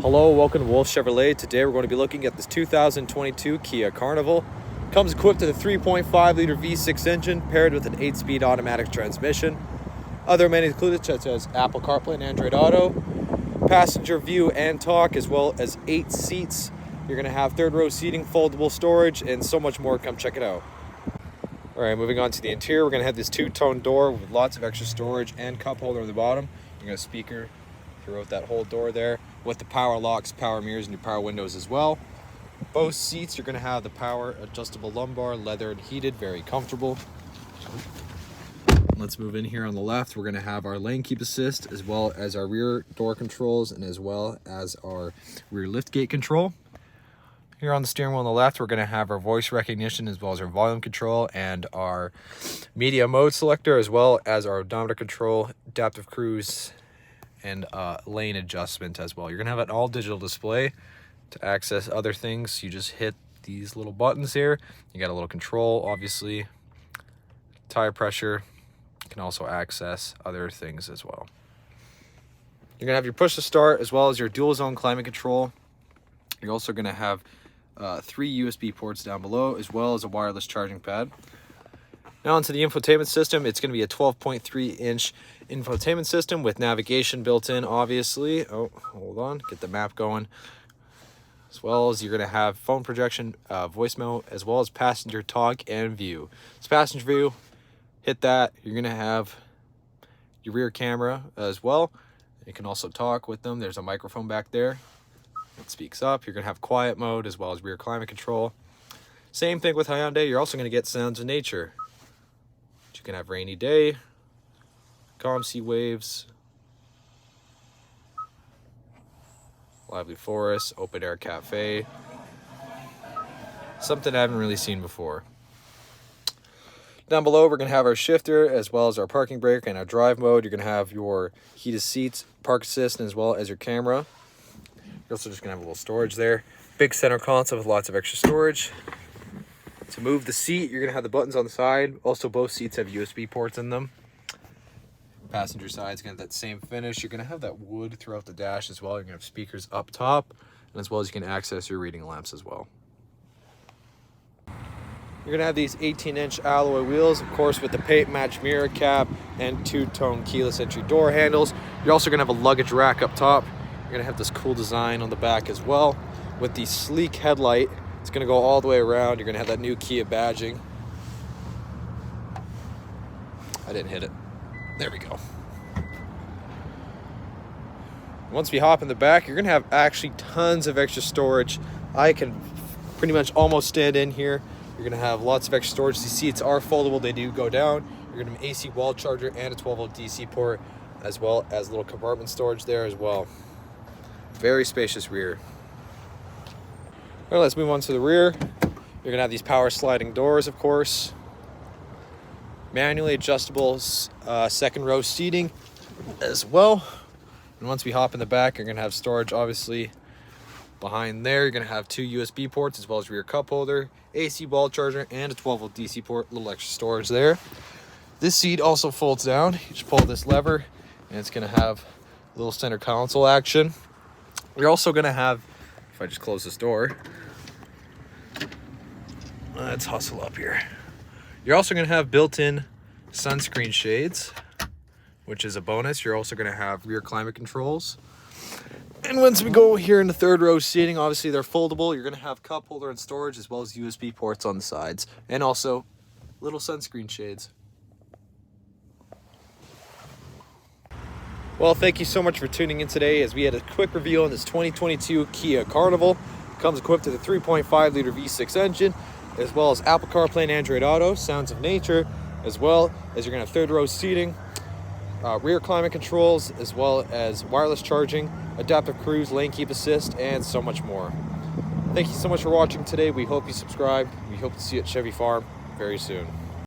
Hello, welcome to Wolfe Chevrolet. Today we're going to be looking at this 2022 Kia Carnival. Comes equipped with a 3.5 liter V6 engine paired with an 8-speed automatic transmission. Other amenities included such as Apple CarPlay and Android Auto, passenger view and talk, as well as 8 seats. You're going to have third row seating, foldable storage, and so much more. Come check it out. Alright, moving on to the interior, we're going to have this two-tone door with lots of extra storage and cup holder on the bottom. You're going to have a speaker throughout that whole door there with the power locks, power mirrors, and your power windows as well. Both seats, you're going to have the power adjustable lumbar, leather and heated, very comfortable. Let's move in here on the left. We're going to have our lane keep assist, as well as our rear door controls, and as well as our rear liftgate control. Here on the steering wheel on the left, we're going to have our voice recognition, as well as our volume control and our media mode selector, as well as our odometer control, adaptive cruise, and lane adjustment as well. You're going to have an all digital display. To access other things, you just hit these little buttons here. You got a little control, obviously, tire pressure. You can also access other things as well. You're going to have your push to start, as well as your dual zone climate control. You're also going to have 3 USB ports down below, as well as a wireless charging pad. Now onto the infotainment system. It's going to be a 12.3 inch infotainment system with navigation built in, obviously. Oh, hold on, get the map going. As well as you're going to have phone projection, voicemail, as well as passenger talk and view. So passenger view, hit that. You're going to have your rear camera as well. You can also talk with them. There's a microphone back there. It speaks up. You're going to have quiet mode, as well as rear climate control. Same thing with Hyundai. You're also going to get sounds of nature. You can have rainy day, calm sea waves, lively forest, open air cafe. Something I haven't really seen before. Down below, we're going to have our shifter, as well as our parking brake and our drive mode. You're going to have your heated seats, park assist, as well as your camera. You're also just going to have a little storage there. Big center console with lots of extra storage. To move the seat, you're going to have the buttons on the side. Also, both seats have USB ports in them. Passenger side's going to have that same finish. You're going to have that wood throughout the dash as well. You're going to have speakers up top, and as well as you can access your reading lamps as well. You're going to have these 18-inch alloy wheels, of course, with the paint match mirror cap and two-tone keyless entry door handles. You're also going to have a luggage rack up top. You're going to have this cool design on the back as well with the sleek headlight. It's going to go all the way around. You're going to have that new Kia badging. I didn't hit it. There we go. Once we hop in the back, you're going to have actually tons of extra storage. I can pretty much almost stand in here. You're going to have lots of extra storage. These seats are foldable. They do go down. You're going to have an AC wall charger and a 12-volt DC port, as well as little compartment storage there as well. Very spacious rear. All right, let's move on to the rear. You're going to have these power sliding doors, of course. Manually adjustable second row seating as well. And once we hop in the back, you're going to have storage, obviously, behind there. You're going to have 2 USB ports, as well as rear cup holder, AC wall charger, and a 12-volt DC port. A little extra storage there. This seat also folds down. You just pull this lever, and it's going to have a little center console action. You're also going to have, if I just close this door, let's hustle up here. You're also going to have built-in sunscreen shades, which is a bonus. You're also going to have rear climate controls. And once we go here in the third row seating, obviously they're foldable. You're going to have cup holder and storage, as well as USB ports on the sides, and also little sunscreen shades. Well, thank you so much for tuning in today, as we had a quick review on this 2022 Kia Carnival. It comes equipped with a 3.5 liter V6 engine, as well as Apple CarPlay and Android Auto, sounds of nature, as well as you're going to have third row seating, rear climate controls, as well as wireless charging, adaptive cruise, lane keep assist, and so much more. Thank you so much for watching today. We hope you subscribe. We hope to see you at Chevy Farm very soon.